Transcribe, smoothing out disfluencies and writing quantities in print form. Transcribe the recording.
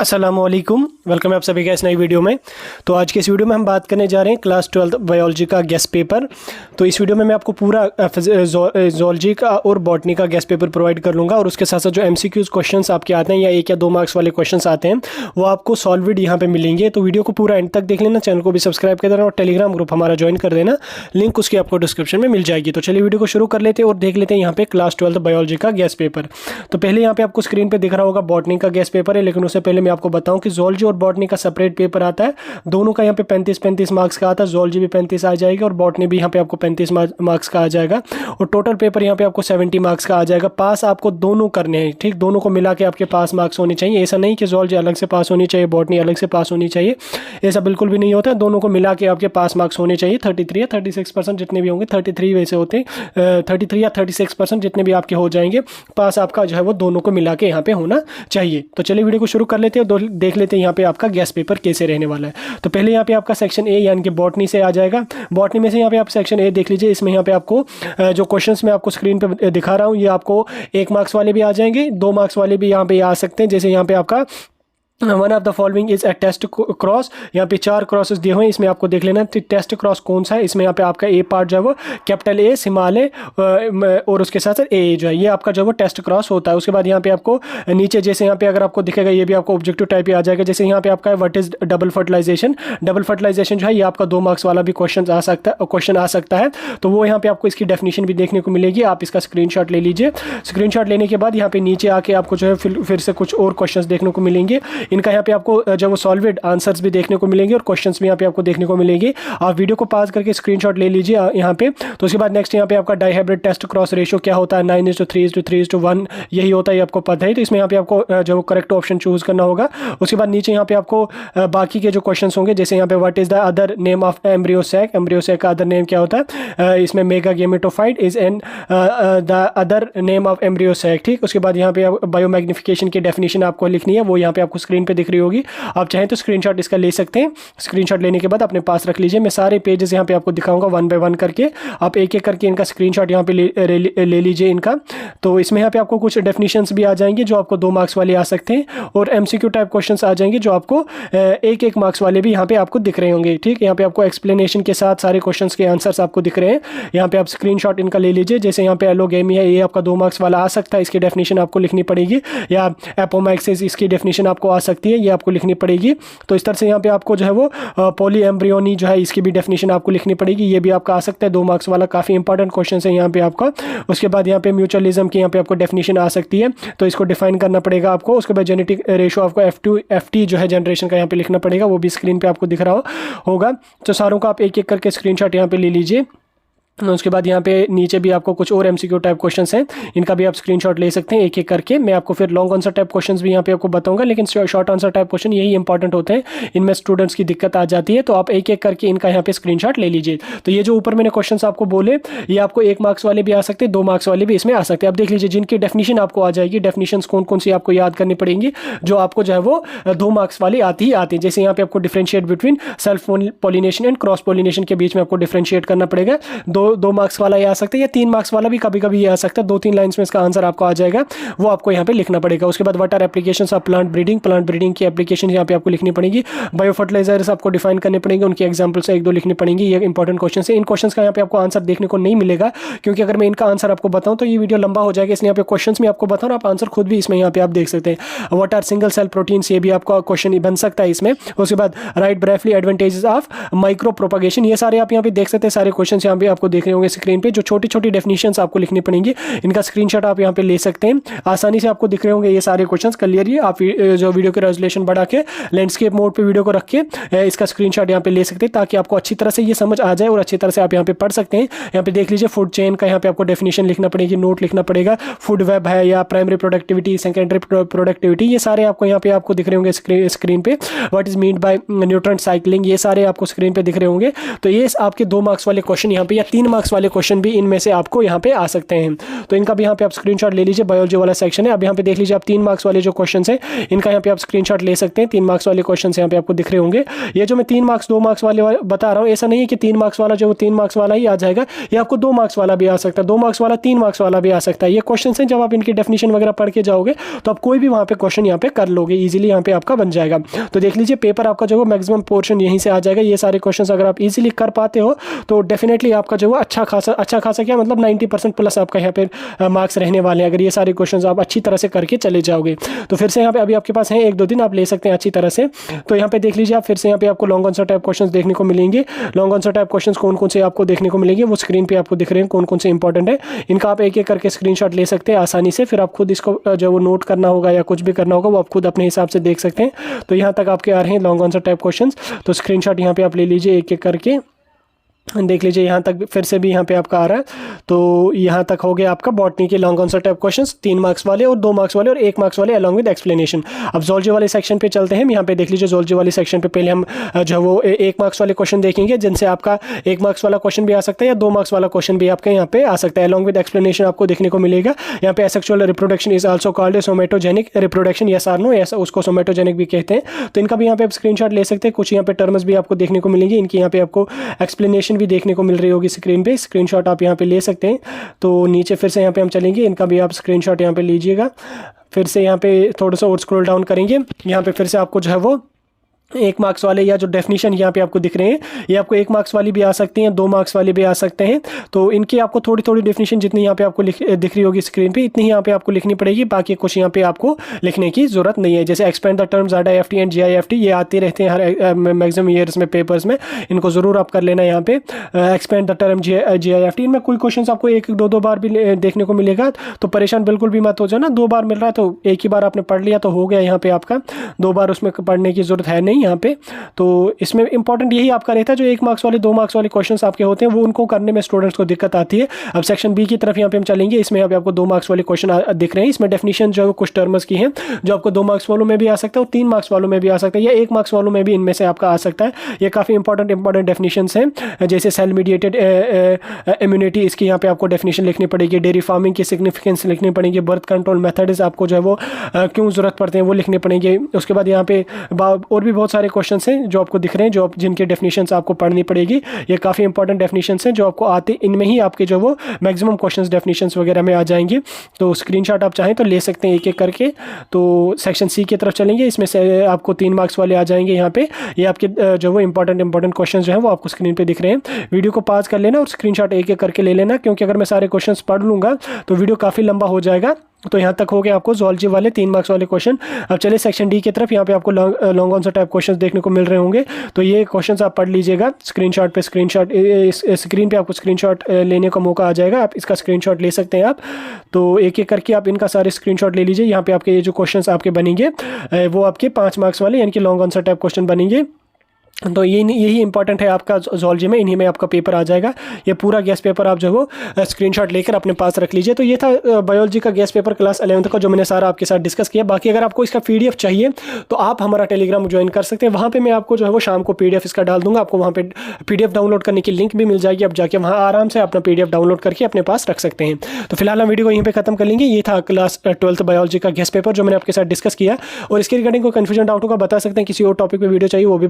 अस्सलामुअलैकुम, वेलकम है आप सभी का इस नई वीडियो में। तो आज के इस वीडियो में हम बात करने जा रहे हैं क्लास 12 बायोलॉजी का गेस्ट पेपर। तो इस वीडियो में मैं आपको पूरा ज़ूलॉजी का और बॉटनी का गेस्ट पेपर प्रोवाइड कर लूँगा और उसके साथ साथ जो MCQs क्वेश्चंस आपके आते हैं या 1 या 2 मार्क्स वाले क्वेश्चंस आते हैं वो आपको सॉल्विड यहाँ पे मिलेंगे। तो वीडियो को पूरा एंड तक देख लेना, चैनल को भी सब्सक्राइब कर देना और टेलीग्राम ग्रुप हमारा ज्वाइन कर देना, लिंक उसकी आपको डिस्क्रिप्शन में मिल जाएगी। तो चलिए वीडियो को शुरू कर लेते हैं और देख लेते हैं यहाँ पे क्लास 12 बायोलॉजी का गेस्ट पेपर। तो पहले यहाँ पे आपको स्क्रीन पर दिख रहा होगा बॉटनी का गेस्ट पेपर है, लेकिन उससे पहले मैं आपको बताऊँ कि ज़ूलॉजी और बॉटनी का सेपरेट पेपर आता है। दोनों का यहाँ पे 35-35 मार्क्स का आता है। ज़ूलॉजी भी 35 आ जाएगा और बॉटनी भी यहाँ पे आपको 35 मार्क्स का आ जाएगा और टोटल पेपर यहाँ पे आपको 70 मार्क्स का आ जाएगा। पास आपको दोनों करने हैं, ठीक, दोनों को मिला के आपके पास मार्क्स होने चाहिए। ऐसा नहीं कि ज़ूलॉजी अलग से पास होनी चाहिए, बॉटनी अलग से पास होनी चाहिए, ऐसा बिल्कुल भी नहीं होता है। दोनों को मिला के आपके पास मार्क्स होने चाहिए। 33 या 36% जितने भी होंगे, 33 वैसे होते हैं, 33 या 36% जितने भी आपके हो जाएंगे, पास आपका जो है वो दोनों को मिला के यहाँ पे होना चाहिए। तो चलिए वीडियो को शुरू कर लेते हैं, देख लेते हैं यहाँ पे आपका गेस्ट पेपर कैसे रहने वाला है। तो पहले यहाँ पे आपका सेक्शन ए यानी कि बॉटनी से आ जाएगा। बॉटनी में से यहाँ पे आप सेक्शन ए देख लीजिए। इसमें यहाँ पे आपको जो क्वेश्चंस मैं आपको स्क्रीन पे दिखा रहा हूँ ये आपको 1 मार्क्स वाले भी आ जाएंगे, 2 मार्क्स वाले भी यहाँ पे आ सकते हैं। जैसे यहाँ पे आपका one of the following is a test cross, यहाँ पे 4 क्रॉसेस दिए हुए हैं, इसमें आपको देख लेना टेस्ट क्रॉस कौन सा है। इसमें यहाँ पे आपका ए पार्ट जो है वो कैपिटल ए हिमालय और उसके साथ साथ ए जो है ये आपका जो है वो टेस्ट क्रॉस होता है। उसके बाद यहाँ पे आपको नीचे जैसे यहाँ पे अगर आपको दिखेगा ये भी आपको ऑब्जेक्टिव टाइप ही आ जाएगा। जैसे यहाँ पे आपका what is double fertilization, double fertilization जो है ये आपका 2 मार्क्स वाला भी क्वेश्चन आ सकता है। तो वो यहाँ पे आपको इसकी डेफिनेशन भी देखने को मिलेगी। आप इसका स्क्रीनशॉट ले लीजिए। स्क्रीनशॉट लेने के बाद यहाँ पे नीचे आके आपको जो है फिर से कुछ और क्वेश्चन देखने को मिलेंगे। इनका यहाँ पे आपको जब वो सॉल्विड आंसर्स भी देखने को मिलेंगे और क्वेश्चंस भी यहाँ पे आपको देखने को मिलेंगे। आप वीडियो को पास करके स्क्रीनशॉट ले लीजिए यहाँ पे। तो उसके बाद नेक्स्ट यहाँ पे आपका डाइहाइब्रिड टेस्ट क्रॉस रेशियो क्या होता है, 9:3:3:1 यही होता है, ये आपको पता है। तो इसमें यहाँ पे आपको जो करेक्ट ऑप्शन चूज करना होगा। उसके बाद नीचे यहाँ पे आपको बाकी के जो क्वेश्चन होंगे, जैसे यहाँ पे what is the other name of embryo sac, embryo sac का अदर नेम क्या होता है, इसमें mega gametophyte is an the other name of embryo sac, ठीक। उसके बाद यहाँ पे बायोमैग्निफिकेशन की डेफिनेशन आपको लिखनी है, वो यहाँ पे आपको स्क्रीन पे दिख रही होगी। आप चाहें तो स्क्रीनशॉट इसका ले सकते हैं। स्क्रीनशॉट लेने के बाद अपने पास रख लीजिए। मैं सारे पेजेस यहाँ पे आपको दिखाऊंगा 1 बाय 1 करके। आप एक एक करके इनका स्क्रीनशॉट यहाँ पे ले लीजिए इनका। तो इसमें यहाँ पे आपको कुछ डेफिनेशंस भी आ जाएंगे जो आपको 2 मार्क्स वाले आ सकते हैं और MCQ टाइप क्वेश्चंस आ जाएंगे जो आपको 1-1 मार्क्स वाले भी यहाँ पे आपको दिख रहे होंगे, ठीक। यहाँ पे आपको एक्सप्लेनेशन के साथ सारे क्वेश्चन के आंसर्स आपको दिख रहे हैं। यहाँ पे आप स्क्रीनशॉट इनका ले लीजिए। जैसे यहाँ पे एलोगेमी है, ये आपका 2 मार्क्स वाला आ सकता है, इसकी डेफिनेशन आपको लिखनी पड़ेगी। या एपोमाइक्सिस, इसकी डेफिनेशन आपको आ सकती है, ये आपको लिखनी पड़ेगी। तो इस तरह से यहाँ पे आपको जो है वो पॉली एम्ब्रियोनी जो है इसकी भी डेफिनेशन आपको लिखनी पड़ेगी। ये भी आपका आ सकता है 2 मार्क्स वाला, काफ़ी इंपॉर्टेंट क्वेश्चन है यहाँ पे आपका। उसके बाद यहाँ पे म्यूचुअलिज्म की यहाँ पे आपको डेफिनेशन आ सकती है, तो इसको डिफाइन करना पड़ेगा आपको। उसके बाद जेनेटिक रेशो आपको FT जो है जनरेशन का यहाँ पे लिखना पड़ेगा, वो भी स्क्रीन पे आपको दिख रहा होगा। तो सारों का आप एक एक करके स्क्रीनशॉट यहाँ पे ले लीजिए। उसके बाद यहाँ पे नीचे भी आपको कुछ और MCQ टाइप क्वेश्चंस हैं, इनका भी आप स्क्रीनशॉट ले सकते हैं एक एक करके। मैं आपको फिर लॉन्ग आंसर टाइप क्वेश्चंस भी यहाँ पे आपको बताऊंगा, लेकिन शॉर्ट आंसर टाइप क्वेश्चन यही इंपॉर्टेंट होते हैं, इनमें स्टूडेंट्स की दिक्कत आ जाती है। तो आप एक एक करके इनका यहाँ पे स्क्रीनशॉट ले लीजिए। तो ये जो ऊपर मैंने क्वेश्चन आपको बोले ये आपको 1 मार्क्स वाले भी आ सकते हैं, 2 मार्क्स वाले भी इसमें आ सकते हैं। आप देख लीजिए जिनकी डेफिनेशन आपको आ जाएगी, डेफिनेशन कौन कौन सी आपको याद करनी पड़ेंगी जो आपको जो है वो 2 मार्क्स वाली आती ही आती है। जैसे यहाँ पे आपको differentiate between self pollination and cross pollination के बीच में आपको डिफरेंशिएट करना पड़ेगा। 2 मार्क्स वाला आ सकता है या 3 मार्क्स वाला भी कभी कभी ये आ सकता है। 2-3 लाइंस में इसका आंसर आपको आ जाएगा, वो आपको यहाँ पे लिखना पड़ेगा। उसके बाद what are applications of plant breeding, plant breeding की एप्लीकेशन यहाँ पे आपको लिखनी पड़ेगी। बायो फर्टिलाइजर्स आपको डिफाइन करने पड़ेंगे, उनकी एग्जांपल्स 1-2 लिखनी पड़ेंगी। ये इंपॉर्टेंट क्वेश्चन है। इन क्वेश्चन का यहाँ पे आपको आंसर देखने को नहीं मिलेगा, क्योंकि अगर मैं इनका आंसर आपको बताऊँ तो ये वीडियो लंबा हो जाएगा, इसलिए यहाँ पे क्वेश्चन में आपको बताऊँ, आप आंसर खुद भी इसमें यहाँ पे आप देख सकते हैं। What are single cell proteins, ये भी आपका क्वेश्चन बन सकता है इसमें। उसके बाद right briefly advantages of micro propagation, ये सारे आप यहाँ पे देख सकते हैं। सारे क्वेश्चन यहाँ पे आपको देख रहे होंगे स्क्रीन पे। जो छोटी छोटी डेफिनेशंस आपको लिखनी पड़ेंगी, इनका स्क्रीनशॉट आप यहाँ पे ले सकते हैं। आसानी से आपको दिख रहे होंगे ये सारे क्वेश्चंस क्लियरली। आप जो वीडियो के रेजोल्यूशन बढ़ा के लैंडस्केप मोड पे वीडियो को रख के इसका स्क्रीनशॉट यहाँ पे ले सकते हैं, ताकि आपको अच्छी तरह से ये समझ आ जाए और अच्छी तरह से आप यहाँ पे पढ़ सकते हैं। यहाँ पे देख लीजिए फूड चेन का यहाँ पे आपको डेफिनेशन लिखना पड़ेगी, नोट लिखना पड़ेगा। फूड वेब है या प्राइमरी प्रोडक्टिविटी, सेकेंडरी प्रोडक्टिविटी, ये सारे आपको यहाँ पे आपको दिख रहे होंगे स्क्रीन पे। What is mean by nutrient cycling, ये सारे आपको स्क्रीन पे दिख रहे होंगे। तो ये आपके 2 मार्क्स वाले क्वेश्चन यहाँ पे या 3 मार्क्स वाले क्वेश्चन भी इनमें से आपको यहाँ पे आ सकते हैं। तो इनका भी यहाँ पे आप स्क्रीनशॉट ले लीजिए, बायोलॉजी वाला सेक्शन है। अब यहाँ पे देख लीजिए आप 3 मार्क्स वाले जो क्वेश्चन है इनका यहाँ पे आप स्क्रीनशॉट ले सकते हैं। 3 मार्क्स वाले क्वेश्चन यहाँ पे आपको दिख रहे होंगे। ये जो मैं 3 मार्क्स 2 मार्क्स वाले बता रहा हूँ, ऐसा नहीं है कि 3 मार्क्स वाला जो 3 मार्क्स वाला ही आ जाएगा, ये आपको 2 मार्क्स वाला भी आ सकता है, 2 मार्क्स वाला 3 मार्क्स वाला भी आ सकता है। ये क्वेश्चन हैं, जब आप इनकी डेफिनेशन वगैरह पढ़ के जाओगे तो आप कोई भी वहाँ पे क्वेश्चन यहाँ पे कर लोगे, इजीली यहाँ पे आपका बन जाएगा। तो देख लीजिए पेपर आपका जो मैक्सिमम पोर्शन यहीं से आ जाएगा। ये सारे क्वेश्चन अगर आप इजीली कर पाते हो तो डेफिनेटली आपका जो अच्छा खासा क्या मतलब 90% प्लस आपका यहाँ पे मार्क्स रहने वाले हैं, अगर ये सारे क्वेश्चन आप अच्छी तरह से करके चले जाओगे। तो फिर से यहाँ पे अभी आपके पास है 1-2 दिन आप ले सकते हैं अच्छी तरह से। तो यहाँ पे देख लीजिए आप फिर से यहाँ पे आपको लॉन्ग आंसर टाइप क्वेश्चन देखने को मिलेंगे। लॉन्ग आंसर टाइप क्वेश्चन कौन कौन से आपको देखने को मिलेंगे वो स्क्रीन पे आपको दिख रहे हैं, कौन कौन से इंपॉर्टेंट है। इनका आप एक एक करके स्क्रीनशॉट ले सकते हैं आसानी से, फिर आप खुद इसको जो वो नोट करना होगा या कुछ भी करना होगा वो आप खुद अपने हिसाब से देख सकते हैं। तो यहाँ तक आपके आ रहे हैं लॉन्ग आंसर टाइप क्वेश्चंस, तो स्क्रीनशॉट यहाँ पे आप ले लीजिए एक एक करके, देख लीजिए। यहाँ तक फिर से भी यहाँ पे आपका आ रहा है। तो यहाँ तक हो गया आपका बॉटनी के long answer type questions, 3 marks वाले और 2 मार्क्स वाले और 1 मार्क्स वाले अलॉन्ग विद एक्सप्लेनेशन। अब ज़ूलॉजी वाले सेक्शन पे चलते हैं। यहाँ पे देख लीजिए ज़ूलॉजी वाले सेक्शन पे पहले हम जो वो 1 मार्क्स वाले क्वेश्चन देखेंगे, जिनसे आपका 1 मार्क्स वाला क्वेश्चन भी आ सकता है या 2 मार्क्स वाला क्वेश्चन भी आपके यहाँ पे आ सकता है। अलॉन्ग विद एक्सप्लेनेशन आपको देखने को मिलेगा। यहाँ पे asexual reproduction is also called a somatogenic reproduction, yes और नो, ऐसा उसको सोमेटोजेनिक भी कहते हैं। तो इनका भी यहाँ पे आप स्क्रीनशॉट ले सकते हैं। कुछ यहाँ पे टर्म्स भी आपको देखने को मिलेंगे, इनकी यहाँ पे आपको एक्सप्लेनेशन भी देखने को मिल रही होगी स्क्रीन पे। स्क्रीनशॉट आप यहाँ पे ले सकते हैं। तो नीचे फिर से यहाँ पे हम चलेंगे, इनका भी आप स्क्रीनशॉट यहाँ पे लीजिएगा। फिर से यहाँ पे थोड़ा सा और स्क्रॉल डाउन करेंगे, यहाँ पे फिर से आपको जो है वो 1 मार्क्स वाले या जो डेफिनेशन यहाँ पे आपको दिख रहे हैं ये आपको 1 मार्क्स वाली भी आ सकती हैं, 2 मार्क्स वाली भी आ सकते हैं। तो इनकी आपको थोड़ी थोड़ी डेफिनेशन जितनी यहाँ पे आपको दिख रही होगी स्क्रीन पे, इतनी यहाँ पे आपको लिखनी पड़ेगी। बाकी कुछ यहाँ पे आपको लिखने की जरूरत नहीं है। जैसे expand the terms RIFT and GIFT, ये आते रहते हैं हर मैक्सिमम ईयर्स में पेपर्स में, इनको ज़रूर आप कर लेना। यहाँ पे एक्सपेंड द टर्म GIFT, इनमें कोई क्वेश्चन आपको 1-2 बार भी देखने को मिलेगा, तो परेशान बिल्कुल भी मत हो जाना। 2 बार मिल रहा है तो एक ही बार आपने पढ़ लिया तो हो गया, यहाँ पे आपका 2 बार उसमें पढ़ने की जरूरत है नहीं यहाँ पे। तो इसमें इंपॉर्टेंट यही आपका रहता है, जो 1 मार्क्स वाले 2 मार्क्स वाले क्वेश्चंस आपके होते हैं वो उनको करने में स्टूडेंट्स को दिक्कत आती है। अब सेक्शन बी की तरफ यहाँ पे हम चलेंगे। इसमें यहाँ पे आपको 2 मार्क्स वाले क्वेश्चन दिख रहे हैं। इसमें डेफिनेशन जो है कुछ टर्म्स की हैं जो आपको 2 मार्क्स वालों में भी आ सकता है और 3 मार्क्स वालों में भी आ सकता है या 1 मार्क्स वालों में भी इनमें से आपका आ सकता है। ये काफ़ी इंपॉर्टेंट डेफिनेशंस हैं, जैसे सेल मीडिएटेड इम्यूनिटी, इसकी यहाँ पे आपको डेफिनेशन लिखनी पड़ेगी। डेयरी फार्मिंग की सिग्निफिकेंस लिखनी पड़ेगी। बर्थ कंट्रोल मेथड्स आपको जो है वो क्यों ज़रूरत पड़ते हैं वो लिखने पड़ेंगे। उसके बाद यहाँ पे और भी बहुत सारे क्वेश्चन हैं जो आपको दिख रहे हैं, जो जिनके डेफिनेशंस आपको पढ़नी पड़ेगी। ये काफ़ी इंपॉर्टेंट डेफिनेशंस हैं जो आपको आते, इनमें ही आपके जो वो मैक्सिमम क्वेश्चंस डेफिनेशंस वगैरह में आ जाएंगे। तो स्क्रीनशॉट आप चाहें तो ले सकते हैं एक एक करके। तो सेक्शन सी की तरफ चलेंगे, इसमें से आपको 3 मार्क्स वाले आ जाएंगे यहाँ पे। ये आपके जो वो इंपॉर्टेंट क्वेश्चन जो है वो आपको स्क्रीन पे दिख रहे हैं। वीडियो को पॉज कर लेना और स्क्रीनशॉट एक एक करके ले लेना, क्योंकि अगर मैं सारे क्वेश्चन पढ़ लूँगा तो वीडियो काफ़ी लंबा हो जाएगा। तो यहाँ तक हो गया आपको ज़ूलॉजी वाले 3 मार्क्स वाले क्वेश्चन। अब चलिए सेक्शन डी की तरफ। यहाँ पे आपको लॉन्ग आंसर टाइप क्वेश्चंस देखने को मिल रहे होंगे, तो ये क्वेश्चंस आप पढ़ लीजिएगा। स्क्रीन पे आपको स्क्रीनशॉट लेने का मौका आ जाएगा, आप इसका स्क्रीनशॉट ले सकते हैं आप। तो एक एक करके आप इनका सारे स्क्रीनशॉट ले लीजिए। यहाँ पे आपके ये जो क्वेश्चंस आपके बनेंगे वो आपके 5 मार्क्स वाले यानी कि लॉन्ग आंसर टाइप क्वेश्चन बनेंगे। तो यही इंपॉर्टेंट है आपका ज़ूलॉजी में, इन्हीं में आपका पेपर आ जाएगा। ये पूरा गैस पेपर आप जो वो स्क्रीनशॉट लेकर अपने पास रख लीजिए। तो ये था बायोलॉजी का गैस पेपर क्लास 11th का, जो मैंने सारा आपके साथ डिस्कस किया। बाकी अगर आपको इसका PDF चाहिए तो आप हमारा टेलीग्राम ज्वाइन कर सकते हैं। वहाँ पे मैं आपको जो है वो शाम को PDF इसका डाल दूंगा। आपको वहाँ पे PDF डाउनलोड करने की लिंक भी मिल जाएगी। आप जाके वहाँ आराम से अपना PDF डाउनलोड करके अपने पास रख सकते हैं। तो फिलहाल हम वीडियो को यहीं पर खत्म कर लेंगे। ये था क्लास 12th बायोलॉजी का गैस पेपर जो मैंने आपके साथ डिस्कस किया। और इसके रिगार्डिंग कोई कन्फ्यूजन डाउट होगा बता सकते हैं, किसी और टॉपिक पर वीडियो चाहिए वो भी